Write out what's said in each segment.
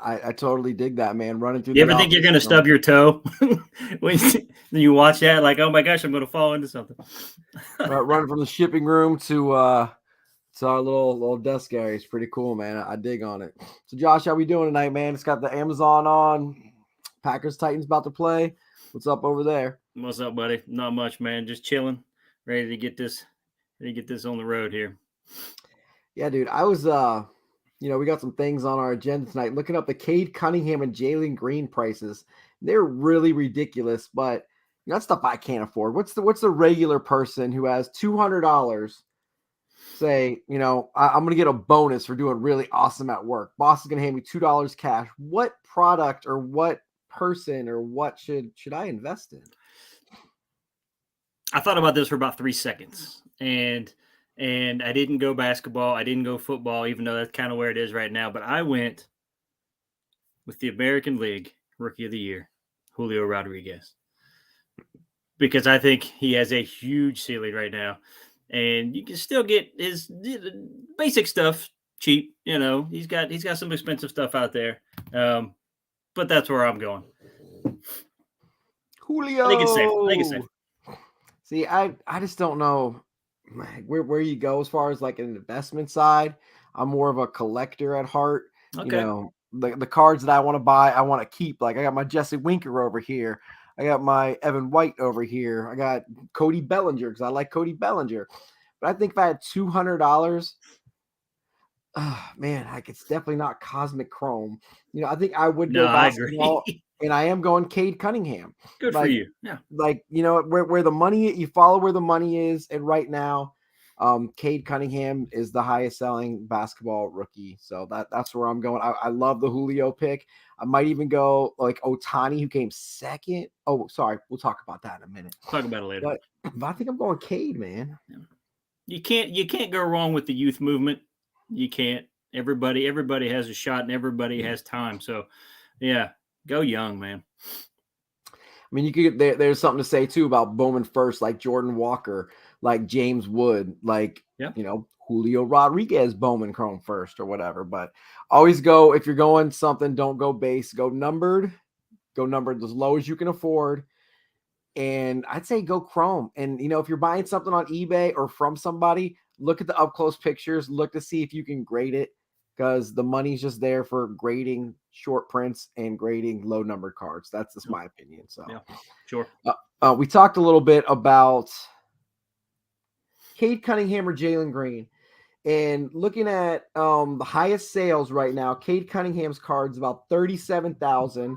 I totally dig that, man. Running through You the ever think you're office, gonna stub your toe when you watch that? Like, oh my gosh, I'm gonna fall into something. running from the shipping room to our little desk area. It's pretty cool, man. I dig on it. So, Josh, how we doing tonight, man? It's got the Amazon on. Packers Titans about to play. What's up over there? What's up, buddy? Not much, man. Just chilling, ready to get this on the road here. Yeah, dude. I was we got some things on our agenda tonight. Looking up the Cade Cunningham and Jalen Green prices. They're really ridiculous, but that's stuff I can't afford. What's the regular person who has $200? Say, I'm going to get a bonus for doing really awesome at work. Boss is going to hand me $2 cash. What product or what person or what should I invest in? I thought about this for about 3 seconds, and I didn't go basketball. I didn't go football, even though that's kind of where it is right now. But I went with the American League Rookie of the Year, Julio Rodriguez, because I think he has a huge ceiling right now, and you can still get his basic stuff cheap. He's got some expensive stuff out there, but that's where I'm going. I think it's safe. I think it's safe. Julio. See, I just don't know where you go as far as like an investment side. I'm more of a collector at heart. Okay. The cards that I want to buy, I want to keep. Like I got my Jesse Winker over here. I got my Evan White over here. I got Cody Bellinger because I like Cody Bellinger. But I think if I had $200, man, like it's definitely not Cosmic Chrome. I think I would No, go I agree. basketball, and I am going Cade Cunningham. Good for you. Yeah. Like where the money, you follow where the money is, and right now, Cade Cunningham is the highest selling basketball rookie. So that's where I'm going. I love the Julio pick. I might even go like Ohtani, who came second. Oh, sorry, we'll talk about that in a minute. Talk about it later. But I think I'm going Cade, man. Yeah. You can't go wrong with the youth movement. You can't. Everybody has a shot, and everybody has time. So, yeah, go young, man. I mean, you could there's something to say too about Bowman first, like Jordan Walker, like James Wood, like Yeah. Julio Rodriguez Bowman Chrome first or whatever. But always go, if you're going something, don't go base, go numbered as low as you can afford. And I'd say go Chrome. And if you're buying something on eBay or from somebody, look at the up close pictures, look to see if you can grade it, because the money's just there for grading short prints and grading low numbered cards. That's just my opinion. So yeah, sure. We talked a little bit about Cade Cunningham or Jalen Green, and looking at the highest sales right now, Cade Cunningham's cards about 37,000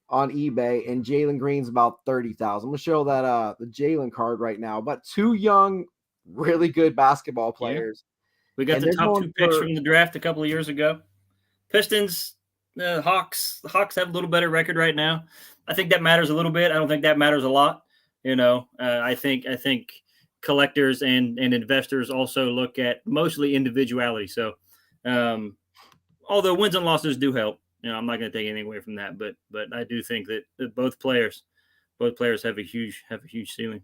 on eBay, and Jalen Green's about 30,000. I'm gonna show that the Jalen card right now. But two young, really good basketball players. Yeah. We got and the top two picks from the draft a couple of years ago. Pistons, Hawks. The Hawks have a little better record right now. I think that matters a little bit. I don't think that matters a lot. I think collectors and investors also look at mostly individuality. So, although wins and losses do help, I'm not going to take anything away from that. But I do think that both players have a huge ceiling.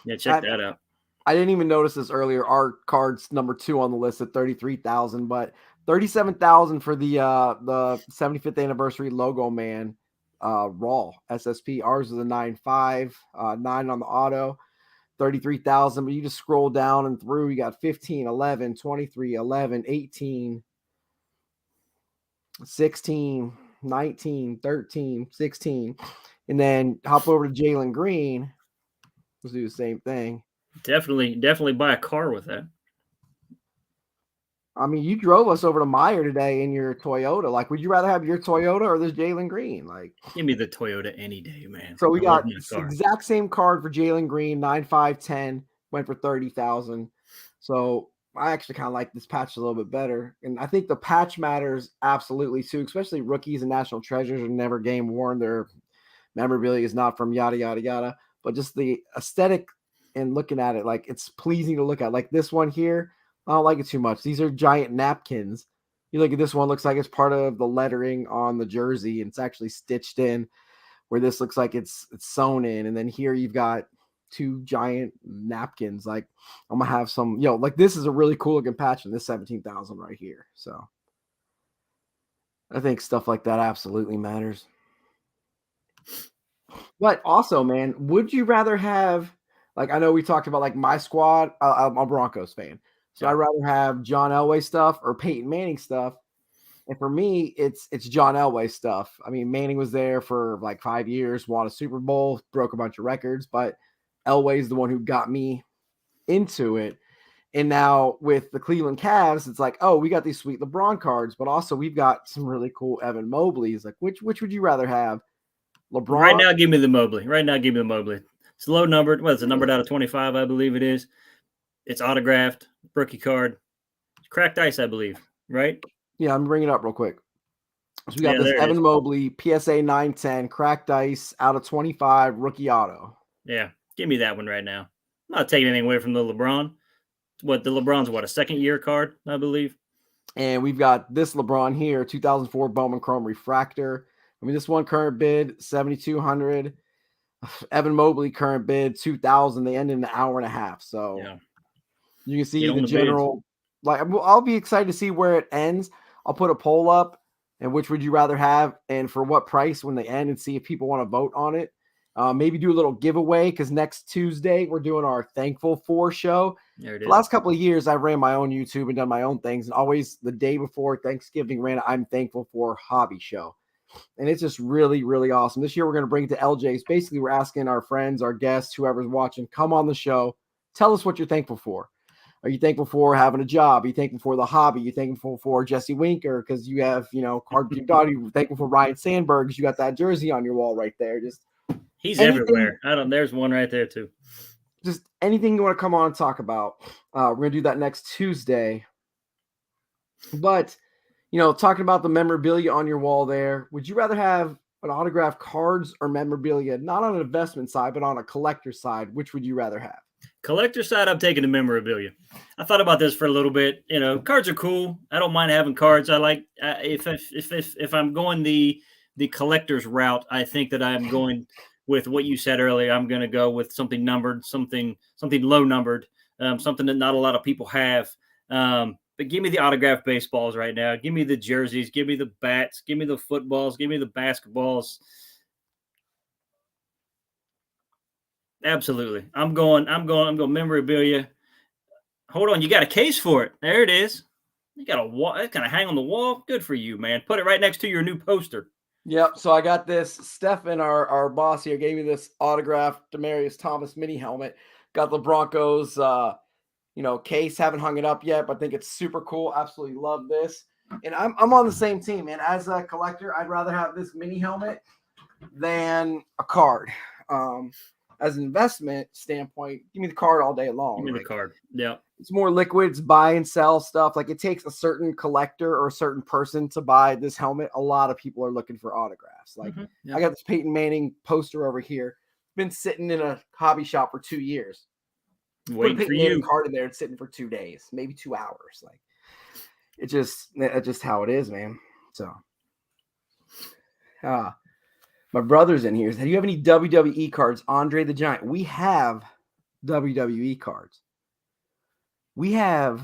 Yeah, check that out. I didn't even notice this earlier. Our card's number 2 on the list at 33,000, but 37,000 for the 75th anniversary logo man raw SSP. Ours is a 9.5, 9 on the auto, 33,000. But you just scroll down and through, you got 15, 11, 23, 11, 18, 16, 19, 13, 16, and then hop over to Jalen Green. Let's do the same thing. Definitely buy a car with that. I mean, you drove us over to Meyer today in your Toyota. Like, would you rather have your Toyota or this Jalen Green? Like, give me the Toyota any day, man. So we got the exact same card for Jalen Green, 9.510, went for 30,000. So I actually kind of like this patch a little bit better. And I think the patch matters absolutely too, especially rookies and national treasures are never game worn. Their memorabilia is not from yada, yada, yada. But just the aesthetic and looking at it, like it's pleasing to look at. Like this one here, I don't like it too much. These are giant napkins. You look at this one, looks like it's part of the lettering on the jersey, and it's actually stitched in, where this looks like it's sewn in. And then here you've got 2 giant napkins. Like I'm gonna have some, like this is a really cool looking patch in this 17,000 right here. So I think stuff like that absolutely matters. But also, man, would you rather have like I know we talked about like my squad. I'm a Broncos fan, so I'd Yeah. rather have John Elway stuff or Peyton Manning stuff. And for me, it's John Elway stuff. I mean, Manning was there for like 5 years, won a Super Bowl, broke a bunch of records, but Elway's the one who got me into it. And now with the Cleveland Cavs, it's like, oh, we got these sweet LeBron cards, but also we've got some really cool Evan Mobleys. Like, which would you rather have? Right LeBron? now, give me the Mobley. Right now, give me the Mobley. It's low numbered. Well, it's a numbered out of 25, I believe it is. It's autographed, rookie card, cracked ice, I believe. Right? Yeah, I'm bringing it up real quick. So we got Yeah, this there it is. Evan Mobley PSA 910 cracked ice out of 25 rookie auto. Yeah, give me that one right now. I'm not taking anything away from the LeBron. The LeBron's a second year card, I believe. And we've got this LeBron here, 2004 Bowman Chrome Refractor. I mean, this one current bid 7,200. Evan Mobley current bid 2,000. They end in an hour and a half. So Yeah, you can see get on the the bids. general. Like, I'll be excited to see where it ends. I'll put a poll up and which would you rather have and for what price when they end and see if people want to vote on it. Maybe do a little giveaway because next Tuesday we're doing our Thankful For show. There it The is. last couple of years, I ran my own YouTube and done my own things, and always the day before Thanksgiving ran I'm Thankful For hobby show. And it's just really, really awesome. This year, we're going to bring it to LJ's. Basically, we're asking our friends, our guests, whoever's watching, come on the show. Tell us what you're thankful for. Are you thankful for having a job? Are you thankful for the hobby? Are you thankful for Jesse Winker because you have, card with your daughter? You're thankful for Ryan Sandberg because you got that jersey on your wall right there. Just He's anything, everywhere. There's one right there too. just anything you want to come on and talk about. We're going to do that next Tuesday. But talking about the memorabilia on your wall there, would you rather have an autographed cards or memorabilia, not on an investment side, but on a collector side? Which would you rather have? Collector side, I'm taking the memorabilia. I thought about this for a little bit. Cards are cool. I don't mind having cards. I like if I'm going the collector's route, I think that I'm going with what you said earlier. I'm going to go with something numbered, something low numbered, something that not a lot of people have. But give me the autographed baseballs right now. Give me the jerseys. Give me the bats. Give me the footballs. Give me the basketballs. Absolutely. I'm going memorabilia. Hold on. You got a case for it. There it is. You got a wall. That's going to hang on the wall. Good for you, man. Put it right next to your new poster. Yep. So I got this. Stefan, our boss here, gave me this autographed Demaryius Thomas mini helmet. Got the Broncos, case. Haven't hung it up yet, but I think it's super cool. Absolutely love this. And I'm on the same team, man. As a collector, I'd rather have this mini helmet than a card. As an investment standpoint, give me the card all day long. Give me the card. Yeah. It's more liquid. It's buy and sell stuff. Like it takes a certain collector or a certain person to buy this helmet. A lot of people are looking for autographs. Like I got this Peyton Manning poster over here. Been sitting in a hobby shop for 2 years. Wait Put a for Peyton Manning you. card in there and sitting for 2 days, maybe 2 hours. Like it's just how it is, man. So my brother's in here. Do you have any WWE cards? Andre the Giant. We have WWE cards. We have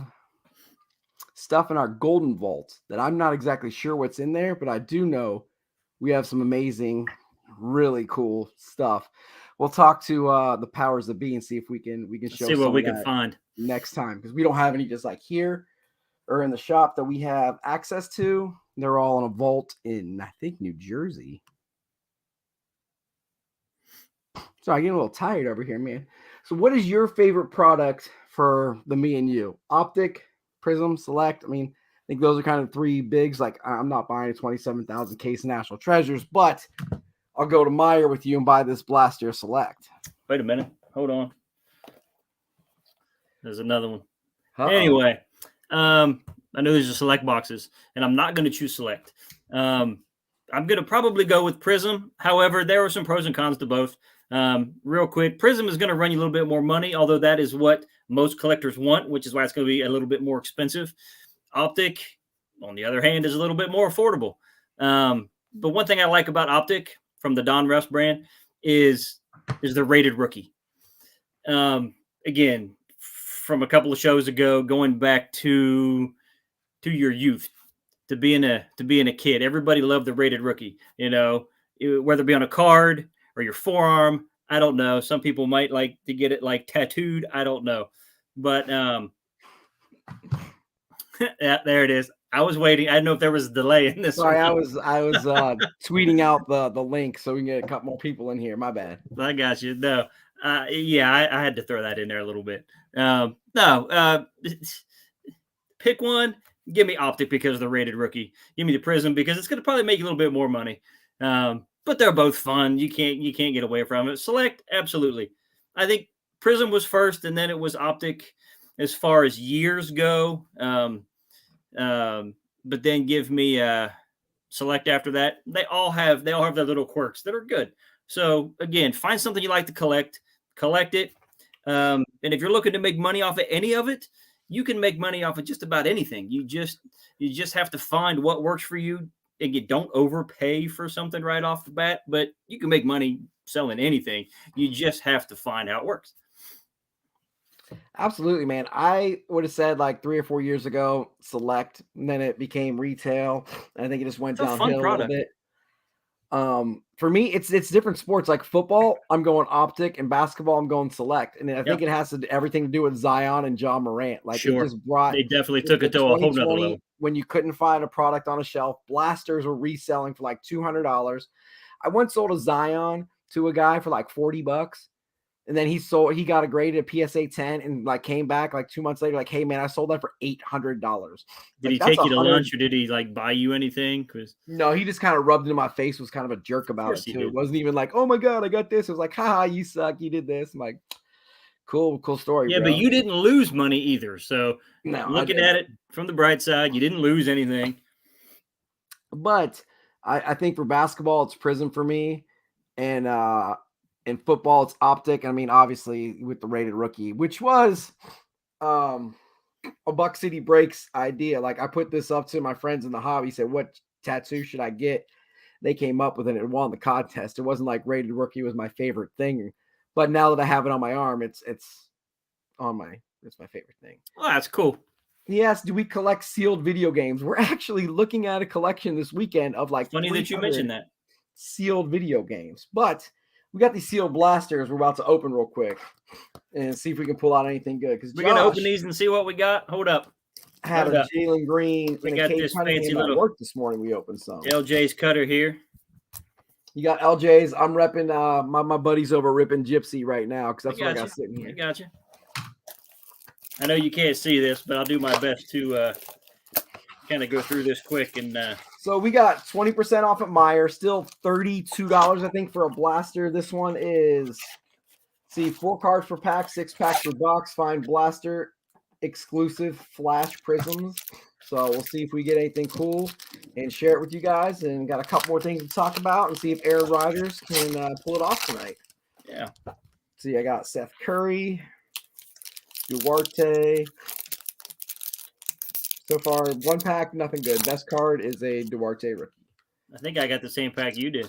stuff in our golden vault that I'm not exactly sure what's in there, but I do know we have some amazing, really cool stuff. We'll talk to the powers that be and see if we can show see what we some can find next time because we don't have any just like here or in the shop that we have access to. They're all in a vault in I think New Jersey. So I get a little tired over here, man. So what is your favorite product for the me and you? Optic, Prism, Select. I mean, I think those are kind of three bigs. Like I'm not buying a 27,000 case National Treasures, but I'll go to Meyer with you and buy this Blaster Select. Wait a minute. Hold on. There's another one. Uh-oh. Anyway, I know these are Select boxes, and I'm not going to choose Select. I'm going to probably go with Prism. However, there are some pros and cons to both. Real quick, Prism is going to run you a little bit more money, although that is what most collectors want, which is why it's going to be a little bit more expensive. Optic, on the other hand, is a little bit more affordable. But one thing I like about Optic from the Don Russ brand is the rated rookie. Again, from a couple of shows ago, going back to your youth, to being a kid. Everybody loved the rated rookie, whether it be on a card or your forearm. I don't know. Some people might like to get it like tattooed. I don't know. But yeah, there it is. I was waiting. I didn't know if there was a delay in this. Sorry, I was tweeting out the link so we can get a couple more people in here. My bad. I got you. No. Yeah, I had to throw that in there a little bit. Pick one. Give me Optic because of the rated rookie. Give me the Prism because it's going to probably make you a little bit more money. But they're both fun. You can't get away from it. Select, absolutely. I think Prism was first, and then it was Optic as far as years go. But then give me Select after that. They all have their little quirks that are good. So again, find something you like to collect it. And if you're looking to make money off of any of it, you can make money off of just about anything. You just have to find what works for you. And you don't overpay for something right off the bat, but you can make money selling anything. You just have to find how it works. Absolutely, man. I would have said like 3 or 4 years ago, Select, and then it became retail. And I think it just went downhill a little bit. For me, it's different sports. Like football, I'm going Optic, and basketball, I'm going Select. And I think it has everything to do with Zion and Ja Morant. Like sure. It just brought. They definitely took it to a whole nother level. When you couldn't find a product on a shelf, blasters were reselling for like $200. I once sold a Zion to a guy for like $40. And then he got a grade at PSA 10 and like came back like 2 months later, like, hey man, I sold that for $800. Did he take you to lunch or did he like buy you anything? No, he just kind of rubbed it in my face, was kind of a jerk about it too. It wasn't even like, oh my God, I got this. It was like, haha, you suck. You did this. I'm like, cool story. Yeah, bro. But you didn't lose money either. So looking at it from the bright side, you didn't lose anything. But I think for basketball, it's Prism for me. And in football, it's Optic. I mean, obviously with the rated rookie, which was a Buck City Breaks idea. Like I put this up to my friends in the hobby, said, what tattoo should I get? They came up with it and won the contest. It wasn't like rated rookie was my favorite thing. But now that I have it on my arm, it's my favorite thing. Oh, that's cool. He asked, do we collect sealed video games? We're actually looking at a collection this weekend of like funny that you mentioned that. Sealed video games. But we got these sealed blasters we're about to open real quick and see if we can pull out anything good. Because we're going to open these and see what we got. Hold up. Had a Jalen Green. We got this fancy little work this morning. We opened some. LJ's cutter here. You got LJ's. I'm repping my buddies over ripping Gypsy right now because that's what I got sitting here. I got you. I know you can't see this, but I'll do my best to kind of go through this quick. And so we got 20% off at Meijer, still $32, I think, for a blaster. This one is, 4 cards per pack, 6 packs per box. Find blaster exclusive flash prisms. So we'll see if we get anything cool and share it with you guys. And got a couple more things to talk about and see if Aaron Rodgers can pull it off tonight. Yeah. See, I got Seth Curry, Duarte. So far, 1 pack, nothing good. Best card is a Duarte rookie. I think I got the same pack you did.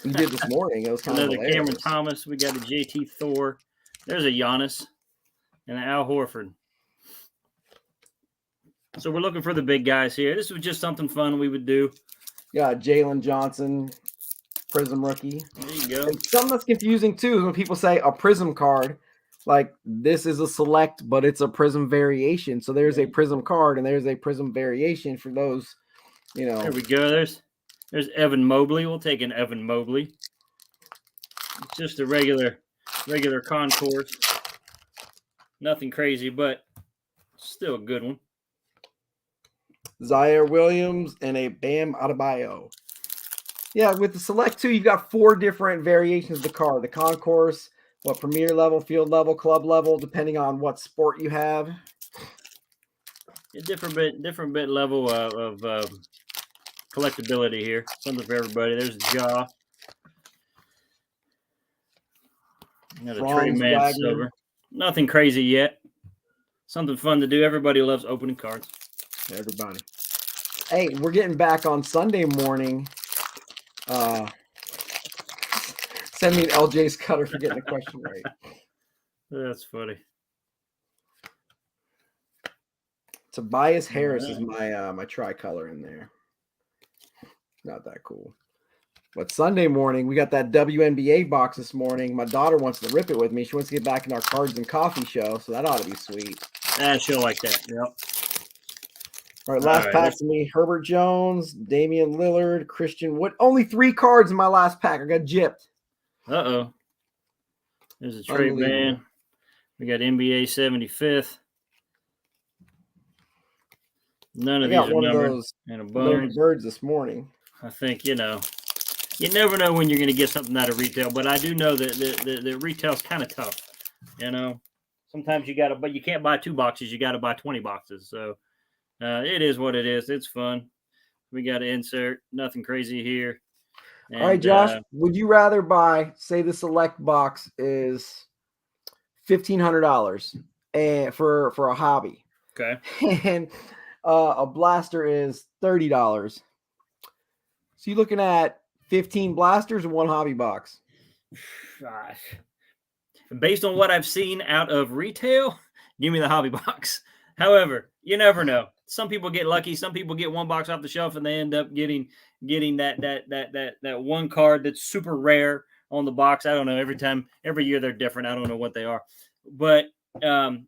You did this morning. It was kind another of hilarious. Cameron Thomas. We got a JT Thor. There's a Giannis and an Al Horford. So we're looking for the big guys here. This was just something fun we would do. Yeah, Jalen Johnson, Prism rookie. There you go. And something that's confusing too is when people say a Prism card, like this is a Select, but it's a Prism variation. So there's a Prism card and there's a Prism variation for those, There we go. There's Evan Mobley. We'll take an Evan Mobley. It's just a regular concourse. Nothing crazy, but still a good one. Zaire Williams and a Bam Adebayo. Yeah, with the Select 2, you've got 4 different variations of the card. The concourse, premier level, field level, club level, depending on what sport you have. A different bit level of collectability here. Something for everybody. There's Ja. Another Trey Man Silver. Nothing crazy yet. Something fun to do. Everybody loves opening cards. Everybody. Hey, we're getting back on Sunday morning. Send me an LJ's cutter for getting the question right. That's funny. Tobias Harris is Alright. my tricolor in there. Not that cool. But Sunday morning, we got that WNBA box this morning. My daughter wants to rip it with me. She wants to get back in our cards and coffee show, so that ought to be sweet. She'll like that. Yep. All right, last pack to me. Herbert Jones, Damian Lillard, Christian Wood. Only 3 cards in my last pack. I got gypped. Uh-oh. There's a trade ban. We got NBA 75th. None of these are numbered. And a bonus. Birds this morning. I think, you never know when you're going to get something out of retail, but I do know that the retail's kind of tough. Sometimes you got to, but you can't buy 2 boxes. You got to buy 20 boxes. So it is what it is. It's fun. We got to insert. Nothing crazy here. And, all right, Josh, would you rather buy, say the select box is $1,500 and for a hobby. Okay. And a blaster is $30. So you're looking at 15 blasters and 1 hobby box. Gosh. Based on what I've seen out of retail, give me the hobby box. However, you never know. Some people get lucky. Some people get 1 box off the shelf and they end up getting that 1 card that's super rare on the box. I don't know. Every year they're different. I don't know what they are. But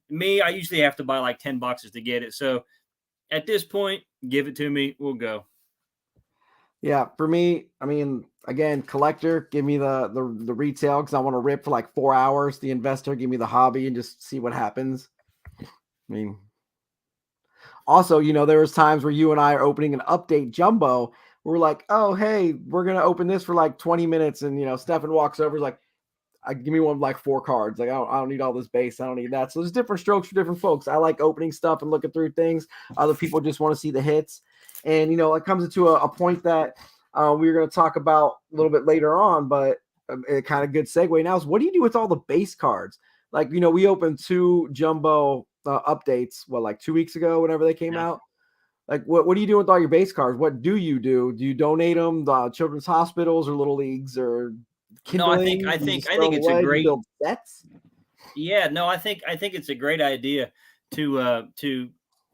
me, I usually have to buy like 10 boxes to get it. So at this point, give it to me. We'll go. Yeah, for me, I mean, again, collector, give me the retail because I want to rip for like 4 hours. The investor, give me the hobby and just see what happens. I mean, also, there was times where you and I are opening an update jumbo. We're like, oh, hey, we're going to open this for like 20 minutes. And, Stefan walks over, is like, give me one like 4 cards. Like, I don't need all this base. I don't need that. So there's different strokes for different folks. I like opening stuff and looking through things. Other people just want to see the hits. And, it comes into a point that we're going to talk about a little bit later on, but a kind of good segue now is what do you do with all the base cards? Like, we opened 2 jumbo updates, like 2 weeks ago, whenever they came out. Like, what do you do with all your base cards? What do you do? Do you donate them to children's hospitals or little leagues or kindling? No, I think it's a great build sets. Yeah, no, I think it's a great idea to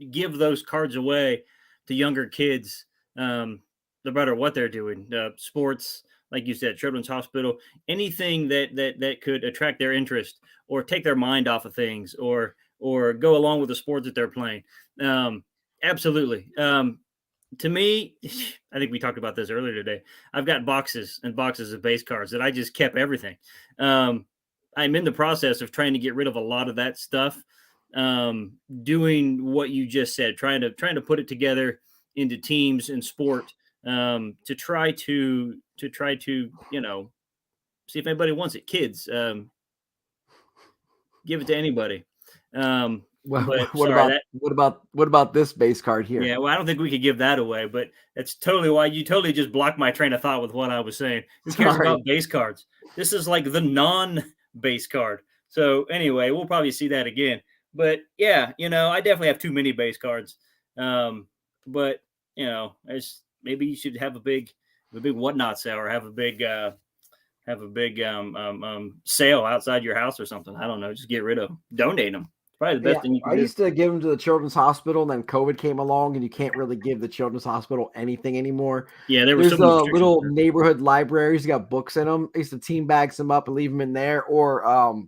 give those cards away to younger kids, no matter what they're doing, sports, like you said, children's hospital, anything that could attract their interest or take their mind off of things or go along with the sport that they're playing. Absolutely. To me, I think we talked about this earlier today. I've got boxes and boxes of base cards that I just kept everything. I'm in the process of trying to get rid of a lot of that stuff. Doing what you just said, trying to put it together into teams and sport, to try to see if anybody wants it. Kids, give it to anybody. What about this base card here? Yeah, well, I don't think we could give that away, but that's totally why you totally just blocked my train of thought with what I was saying. Who cares about base cards? This is like the non-base card. So anyway, we'll probably see that again. But yeah, I definitely have too many base cards. But maybe you should have a big whatnot sale or have a big sale outside your house or something. I don't know. Just get rid of them. Donate them. Probably the best thing you can do. I used to give them to the children's hospital, and then COVID came along, and you can't really give the children's hospital anything anymore. Yeah, there's little neighborhood libraries. You got books in them. I used to team bags them up and leave them in there, or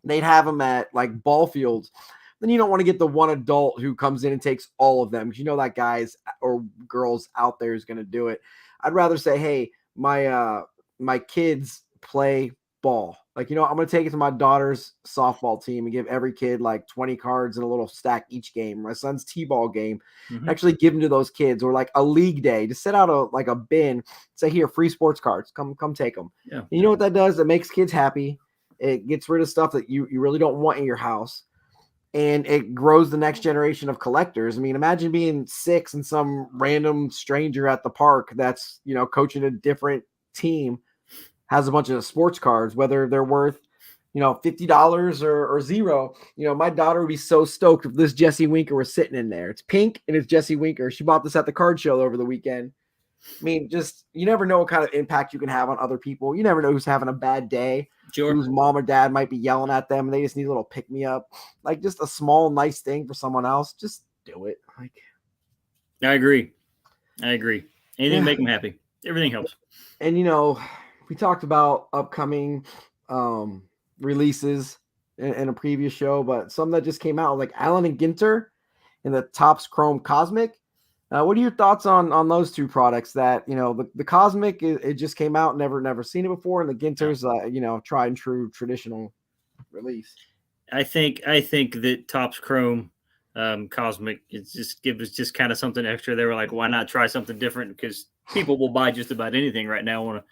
they'd have them at like ball fields. Then you don't want to get the one adult who comes in and takes all of them because that guys or girls out there is going to do it. I'd rather say, hey, my kids play ball. Like, I'm going to take it to my daughter's softball team and give every kid like 20 cards and a little stack each game. My son's t-ball game, actually give them to those kids, or like a league day, just set out a bin, say, here, free sports cards, come take them. Yeah. And you know what that does? It makes kids happy. It gets rid of stuff that you really don't want in your house. And it grows the next generation of collectors. I mean, imagine being 6 and some random stranger at the park that's, coaching a different team has a bunch of sports cards, whether they're worth, $50 or zero. My daughter would be so stoked if this Jesse Winker was sitting in there. It's pink and it's Jesse Winker. She bought this at the card show over the weekend. I mean, just, you never know what kind of impact you can have on other people. You never know who's having a bad day, whose mom or dad might be yelling at them and they just need a little pick me up. Like just a small, nice thing for someone else. Just do it. Like, I agree. Anything Yeah. to make them happy. Everything helps. and we talked about upcoming releases in a previous show, but some that just came out, like Allen and Ginter and the Topps Chrome Cosmic. What are your thoughts on those two products? That the Cosmic, it just came out, never seen it before, and the Ginter's tried and true traditional release. I think that Topps Chrome Cosmic was just kind of something extra. They were like, why not try something different? Because people will buy just about anything right now on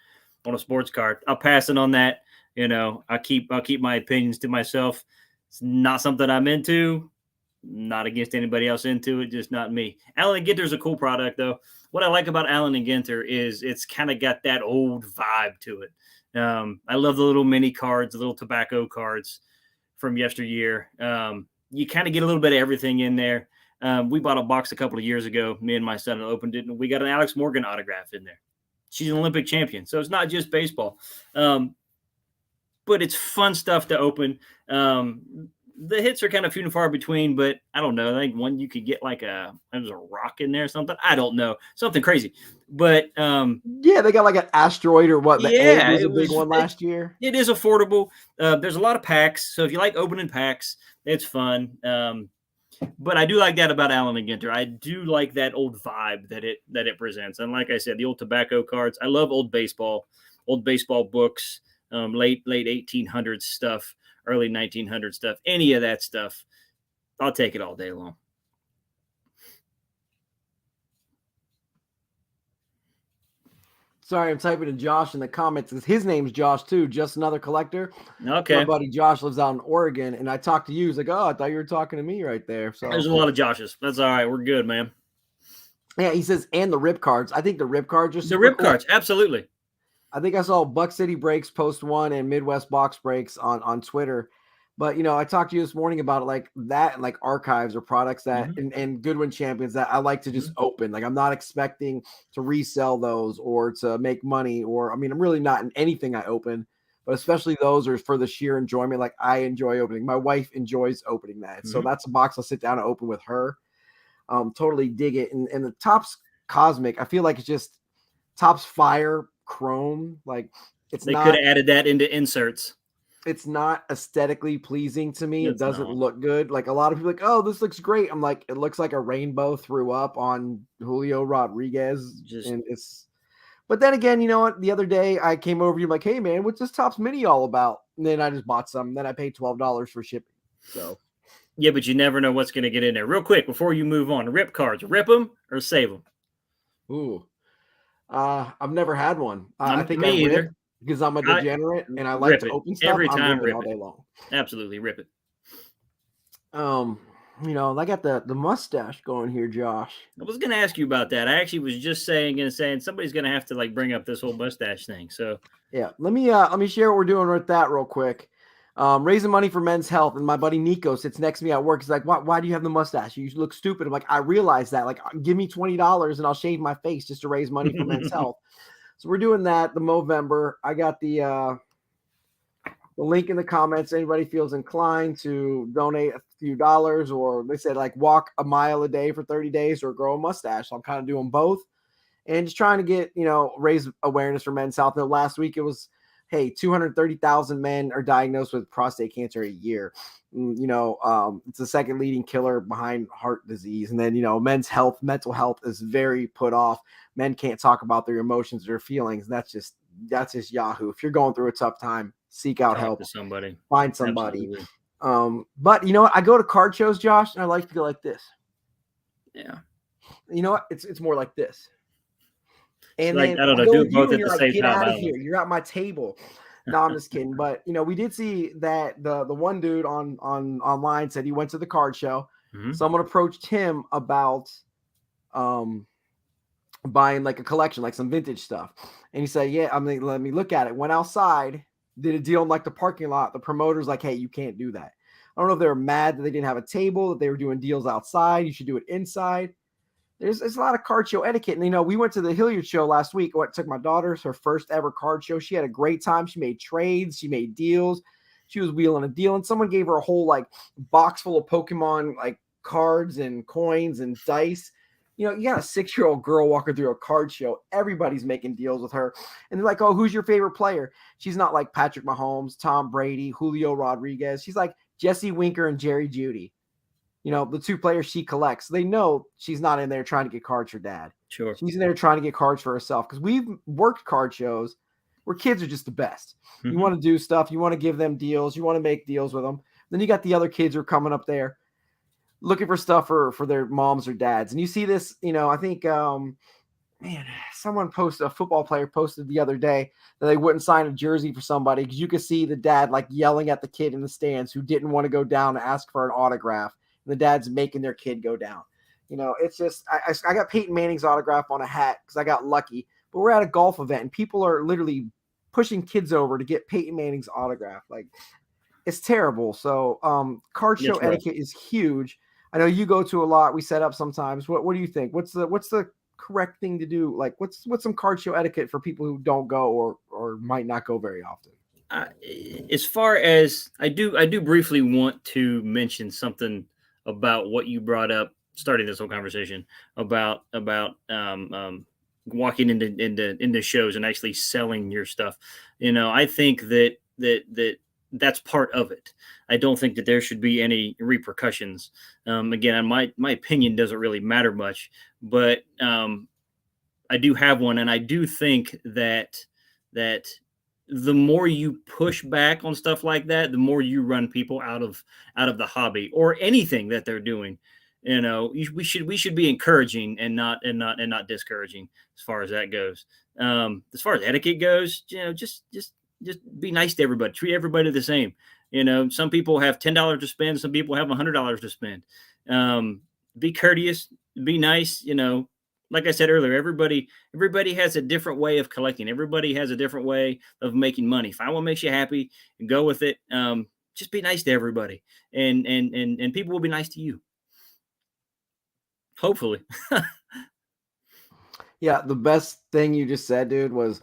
a sports card. I'll pass it on that. I'll keep my opinions to myself. It's not something I'm into. Not against anybody else into it, just not me. Allen and Ginter's a cool product, though. What I like about Allen and Ginter is it's kind of got that old vibe to it. I love the little mini cards, the little tobacco cards from yesteryear. You kind of get a little bit of everything in there. We bought a box a couple of years ago. Me and my son opened it, and we got an Alex Morgan autograph in there. She's an Olympic champion, so it's not just baseball. But it's fun stuff to open. The hits are kind of few and far between, but I don't know. I think one you could get like there's a rock in there or something. I don't know. Something crazy. But yeah, they got like an asteroid or what? The yeah, was a big one last year. It is affordable. There's a lot of packs. So if you like opening packs, it's fun. But I do like that about Allen and Ginter. I do like that old vibe that it presents. And like I said, the old tobacco cards. I love old baseball books, late 1800s stuff. Early 1900 stuff, any of that stuff, I'll take it all day long. Sorry, I'm typing to Josh in the comments. His name's Josh too, just another collector. Okay. My buddy Josh lives out in Oregon, and I talked to you. He's like, "Oh, I thought you were talking to me right there." So there's a lot of Joshes. That's all right. We're good, man. Yeah, he says, and the rip cards. I think the rip cards are the rip cards, absolutely. I think I saw Buck City Breaks post one and Midwest Box Breaks on Twitter. But, I talked to you this morning about it, like that, and like archives or products that, and Goodwin Champions that I like to just open. Like, I'm not expecting to resell those or to make money, or, I'm really not in anything I open, but especially those are for the sheer enjoyment. Like, I enjoy opening. My wife enjoys opening that. So that's a box I'll sit down and open with her. Totally dig it. And the Topps Cosmic, I feel like it's just Topps Fire Chrome. Like, they could have added that into inserts. It's not aesthetically pleasing to me. It doesn't look good. Like, a lot of people are like, oh, this looks great. I'm like, it looks like a rainbow threw up on Julio Rodriguez. But then again, you know what? The other day I came over to you like, hey man, what's this Topps Mini all about? And then I just bought some. And then I paid $12 for shipping. So yeah, but you never know what's going to get in there. Real quick before you move on, rip cards, rip them or save them? Ooh, I've never had one. I think me either. Because I'm a degenerate and I like to open stuff every time. Rip it all day long. Absolutely, rip it. I got the mustache going here, Josh. I was going to ask you about that. I actually was just saying somebody's going to have to like bring up this whole mustache thing. So yeah, let me share what we're doing with that real quick. Raising money for Men's Health, and my buddy Nico sits next to me at work. He's like, why do you have the mustache? You look stupid. I'm like, I realize that. Like, give me $20 and I'll shave my face just to raise money for Men's Health. So we're doing that, the Movember. I got the link in the comments. Anybody feels inclined to donate a few dollars, or they said like walk a mile a day for 30 days or grow a mustache. So I'm kind of doing both and just trying to get, raise awareness for Men's Health. Last week it was, hey, 230,000 men are diagnosed with prostate cancer a year. It's the second leading killer behind heart disease. And then, men's health, mental health is very put off. Men can't talk about their emotions or their feelings. That's just Yahoo. If you're going through a tough time, seek out help. Somebody. Find somebody. Absolutely. But you know what? I go to card shows, Josh, and I like to go like this. Yeah. You know what? It's more like this. And like, then I don't know, do both at the same time. Get out of here. You're at my table. No, I'm just kidding. But we did see that the one dude on online said he went to the card show. Someone approached him about buying like a collection, like some vintage stuff. And he said, yeah, let me look at it. Went outside, did a deal in like the parking lot. The promoter's like, hey, you can't do that. I don't know if they were mad that they didn't have a table, that they were doing deals outside. You should do it inside. There's a lot of card show etiquette. And, we went to the Hilliard show last week. Took my daughter, her first ever card show. She had a great time. She made trades. She made deals. She was wheeling a deal. And someone gave her a whole like box full of Pokemon like cards and coins and dice. You know, you got a 6-year-old girl walking through a card show. Everybody's making deals with her. And they're like, oh, who's your favorite player? She's not like Patrick Mahomes, Tom Brady, Julio Rodriguez. She's like Jesse Winker and Jerry Jeudy. You know, the 2 players she collects. They know she's not in there trying to get cards for dad. Sure. She's in there trying to get cards for herself, because we've worked card shows where kids are just the best. Mm-hmm. You want to do stuff. You want to give them deals. You want to make deals with them. Then you got the other kids who are coming up there looking for stuff for their moms or dads. And you see this, you know, I think, someone posted, a football player posted the other day that they wouldn't sign a jersey for somebody because you could see the dad like yelling at the kid in the stands who didn't want to go down to ask for an autograph. And the dad's making their kid go down. You know, it's just, I got Peyton Manning's autograph on a hat because I got lucky, but we're at a golf event and people are literally pushing kids over to get Peyton Manning's autograph. Like, it's terrible. So card show etiquette is huge. I know you go to a lot. We set up sometimes. What do you think? What's the correct thing to do? Like, what's some card show etiquette for people who don't go or might not go very often? As far as I do briefly want to mention something about what you brought up, starting this whole conversation about walking into shows and actually selling your stuff. You know, I think that's part of it. I don't think that there should be any repercussions. Again, my opinion doesn't really matter much, but I do have one, and I do think that the more you push back on stuff like that, the more you run people out of the hobby or anything that they're doing. You know, we should be encouraging and not discouraging as far as that goes. As far as etiquette goes, you know, just be nice to everybody. Treat everybody the same. You know, some people have $10 to spend. Some people have $100 to spend. Be courteous, be nice. You know, like I said earlier, everybody has a different way of collecting. Everybody has a different way of making money. Find what makes you happy and go with it. Just be nice to everybody, and people will be nice to you. Hopefully. Yeah, the best thing you just said, dude, was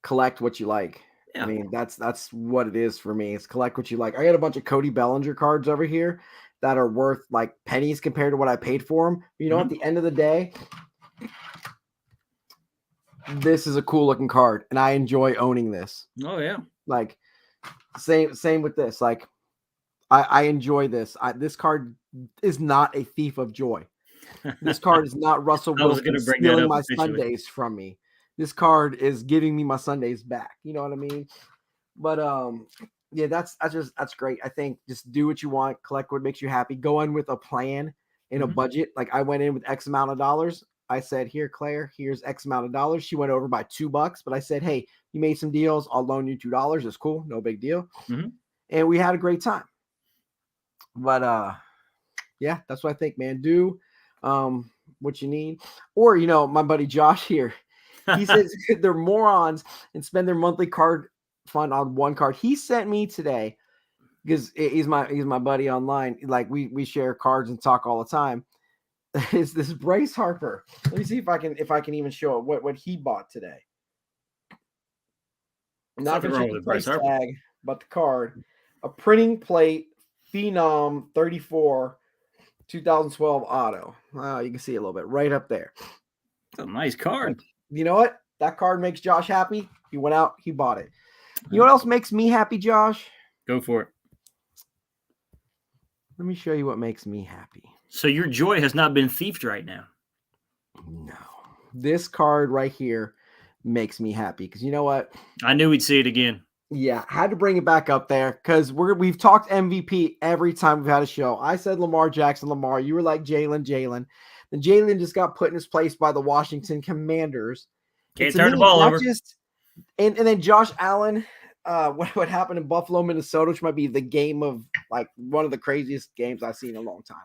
collect what you like. Yeah. I mean, that's what it is for me. It's collect what you like. I got a bunch of Cody Bellinger cards over here that are worth like pennies compared to what I paid for them. You know, at the end of the day, this is a cool looking card, and I enjoy owning this. Oh yeah. Like same with this. Like I enjoy this. This card is not a thief of joy. This card is not Russell Wilson stealing my Sundays from me. This card is giving me my Sundays back. You know what I mean? But yeah, that's great. I think just do what you want, collect what makes you happy, go in with a plan and a budget. Like I went in with X amount of dollars. I said, here, Claire, here's X amount of dollars. She went over by $2, but I said, hey, you made some deals. I'll loan you $2. It's cool. No big deal. And we had a great time. But yeah, that's what I think, man. Do what you need. Or, you know, my buddy Josh here, he says they're morons and spend their monthly card fund on one card. He sent me today, because he's my buddy online. Like we share cards and talk all the time. Is this Bryce Harper? Let me see if I can even show it what he bought today. Not gonna check the price tag, but the card. A printing plate Phenom 34 2012 auto. You can see a little bit right up there. It's a nice card. You know what? That card makes Josh happy. He went out, he bought it. You know what else makes me happy, Josh? Go for it. Let me show you what makes me happy. So your joy has not been thieved right now. No. This card right here makes me happy because you know what? I knew we'd see it again. Yeah, I had to bring it back up there because we've talked MVP every time we've had a show. I said Lamar Jackson, Lamar. You were like Jalen. Then Jalen just got put in his place by the Washington Commanders. Can't turn the ball over. And then Josh Allen, what happened in Buffalo, Minnesota, which might be the game of like one of the craziest games I've seen in a long time.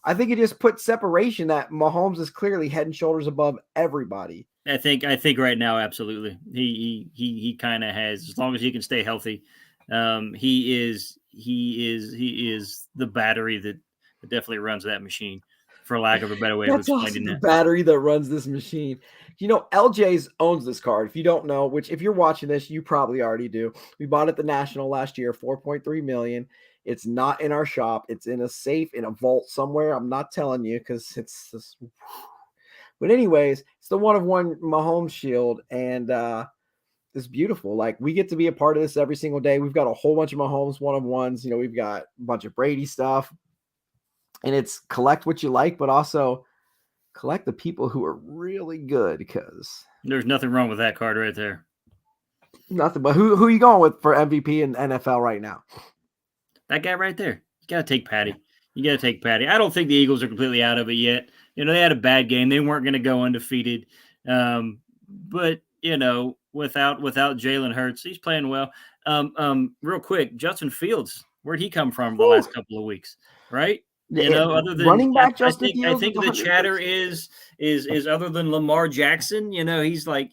I think it just puts separation that Mahomes is clearly head and shoulders above everybody. I think right now, absolutely. He kind of has, as long as he can stay healthy. He is the battery that definitely runs that machine, for lack of a better way of explaining that. The battery that runs this machine. You know, LJ's owns this card. If you don't know, which if you're watching this, you probably already do. We bought it at the National last year, $4.3 million. It's not in our shop. It's in a safe in a vault somewhere. I'm not telling you because it's just. But anyways, it's the one of one Mahomes shield, and it's beautiful. Like we get to be a part of this every single day. We've got a whole bunch of Mahomes one of ones. We've got a bunch of Brady stuff, and it's collect what you like, but also collect the people who are really good because there's nothing wrong with that card right there. Nothing. But who are you going with for MVP in the NFL right now? That guy right there. You got to take Patty. You got to take Patty. I don't think the Eagles are completely out of it yet. They had a bad game. They weren't going to go undefeated. But, without Jalen Hurts, he's playing well. Real quick, Justin Fields, where'd he come from the last couple of weeks, right? Other than running back, Justin Fields, I think the chatter is other than Lamar Jackson, he's like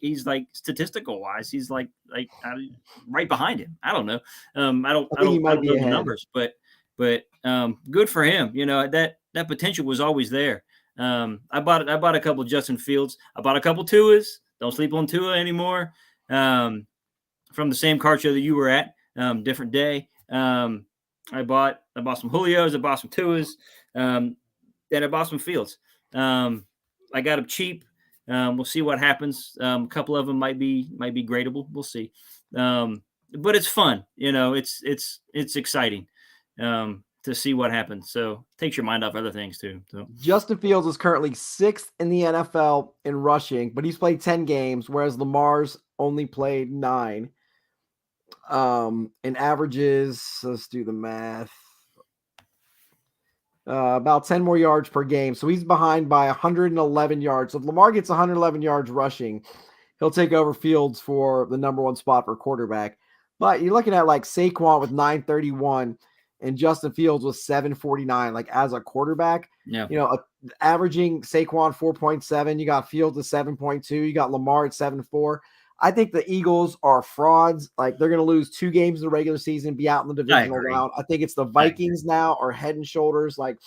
statistical wise, he's like right behind him. I don't know. I don't know the numbers, but good for him. That potential was always there. I bought a couple of Justin Fields. I bought a couple Tuas. Don't sleep on Tua anymore. From the same card show that you were at, different day. I bought some Julios, I bought some Tuas, and I bought some Fields. I got them cheap. We'll see what happens. A couple of them might be gradable. We'll see. But it's fun. It's exciting to see what happens. So it takes your mind off other things too. So Justin Fields is currently 6th in the NFL in rushing, but he's played 10 games, whereas Lamar's only played 9. And averages, let's do the math, about 10 more yards per game. So he's behind by 111 yards. So if Lamar gets 111 yards rushing, he'll take over Fields for the number 1 spot for quarterback. But you're looking at like Saquon with 931 and Justin Fields with 749, like as a quarterback. Yeah. Averaging Saquon 4.7, you got Fields at 7.2, you got Lamar at 7.4. I think the Eagles are frauds. Like they're going to lose 2 games in the regular season, be out in the divisional round. I think it's the Vikings now are head and shoulders. Like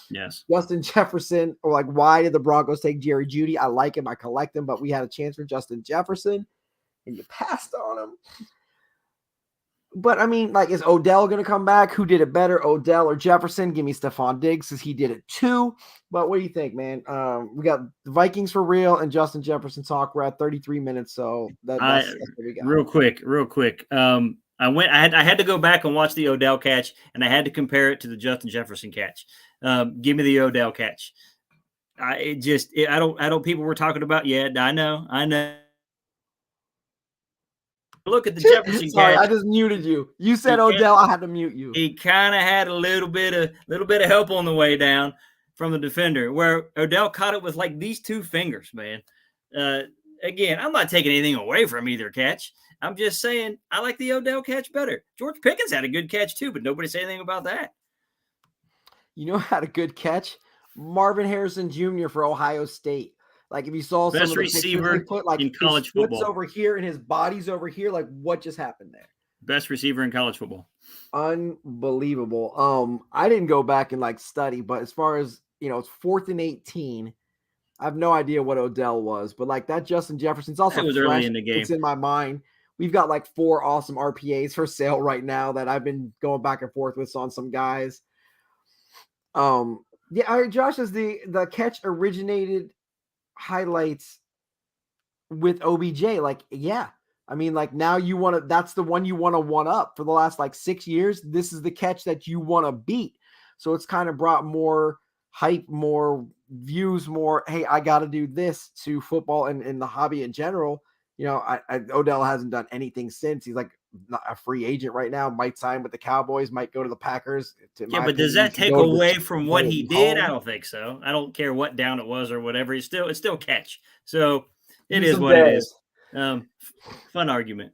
Justin Jefferson, or like, why did the Broncos take Jerry Jeudy? I like him. I collect him, but we had a chance for Justin Jefferson and you passed on him. But I mean, like, is Odell going to come back? Who did it better, Odell or Jefferson? Give me Stephon Diggs because he did it too. But what do you think, man? We got the Vikings for real and Justin Jefferson talk. We're at 33 minutes, so that's what we got. Real quick. I had to go back and watch the Odell catch, and I had to compare it to the Justin Jefferson catch. Give me the Odell catch. I don't. People were talking about. Yeah, I know. Look at the Jefferson Sorry, catch. I just muted you. You said Odell, I had to mute you. He kind of had a little bit of help on the way down from the defender, where Odell caught it with like these 2 fingers, man. Again, I'm not taking anything away from either catch. I'm just saying I like the Odell catch better. George Pickens had a good catch too, but nobody said anything about that. You know, had a good catch? Marvin Harrison Jr. for Ohio State. Like if you saw some of the receiver put, like, in college his foot's football over here and his body's over here, like what just happened there? Best receiver in college football. Unbelievable. I didn't go back and like study, but as far as it's 4th and 18. I have no idea what Odell was, but like that Justin Jefferson's also it was fresh. Early in the game. It's in my mind. We've got like 4 awesome RPAs for sale right now that I've been going back and forth with on some guys. Josh, is the catch originated highlights with OBJ. Like, yeah. I mean, like now that's the one you want to one up for the last like 6 years. This is the catch that you want to beat. So it's kind of brought more hype, more views, more, hey, I got to do this to football and the hobby in general. Odell hasn't done anything since. He's like not a free agent right now, might sign with the Cowboys, might go to the Packers. But does that take away from what he did? I don't think so. I don't care what down it was or whatever. It's still catch. So it is what it is. Fun argument.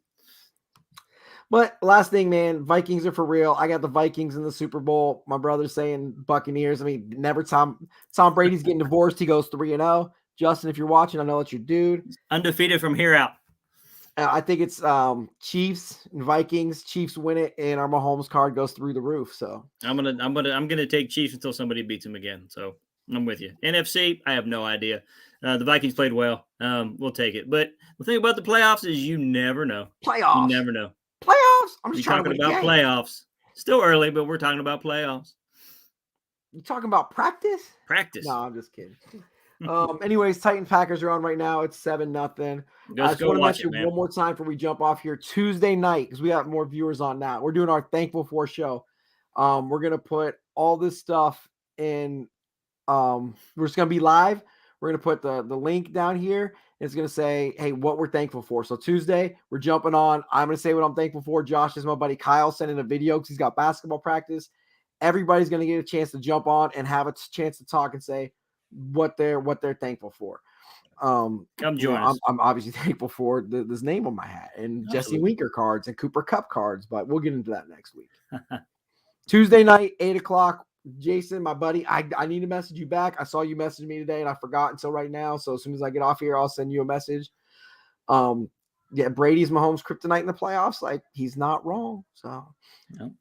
But last thing, man, Vikings are for real. I got the Vikings in the Super Bowl. My brother's saying Buccaneers. I mean, never Tom Brady's getting divorced. He goes 3-0. Justin, if you're watching, I know that's your dude. Undefeated from here out. I think it's Chiefs and Vikings. Chiefs win it, and our Mahomes card goes through the roof. So I'm gonna take Chiefs until somebody beats them again. So I'm with you. NFC, I have no idea. The Vikings played well. We'll take it. But the thing about the playoffs is you never know. Playoffs. You never know. Playoffs. I'm just talking about playoffs. Still early, but we're talking about playoffs. You talking about practice? Practice. No, I'm just kidding. Anyways, Titan Packers are on right now. It's 7-0. I just want to mention one more time before we jump off here. Tuesday night, because we have more viewers on now. We're doing our Thankful For show. We're gonna put all this stuff in. We're just gonna be live. We're gonna put the link down here. It's gonna say, hey, what we're thankful for. So Tuesday, we're jumping on. I'm gonna say what I'm thankful for. Josh is my buddy Kyle sending a video because he's got basketball practice. Everybody's gonna get a chance to jump on and have a chance to talk and say what they're thankful for. Come join us. I'm obviously thankful for this name on my hat and Jesse Winker cards and Cooper Cup cards, but we'll get into that next week. Tuesday night, 8:00. Jason, my buddy, I need to message you back. I saw you message me today and I forgot until right now. So as soon as I get off here, I'll send you a message. Yeah, Brady's Mahomes kryptonite in the playoffs. Like, he's not wrong. So, no.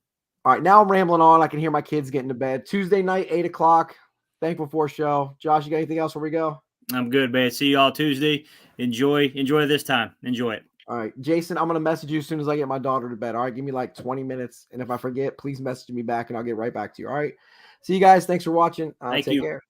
All right, now I'm rambling on. I can hear my kids getting to bed. Tuesday night, 8:00. Thankful For show. Josh, you got anything else before we go? I'm good, man. See you all Tuesday. Enjoy this time. Enjoy it. All right, Jason, I'm going to message you as soon as I get my daughter to bed. All right, give me like 20 minutes. And if I forget, please message me back and I'll get right back to you. All right. See you guys. Thanks for watching. Thank Take you. care.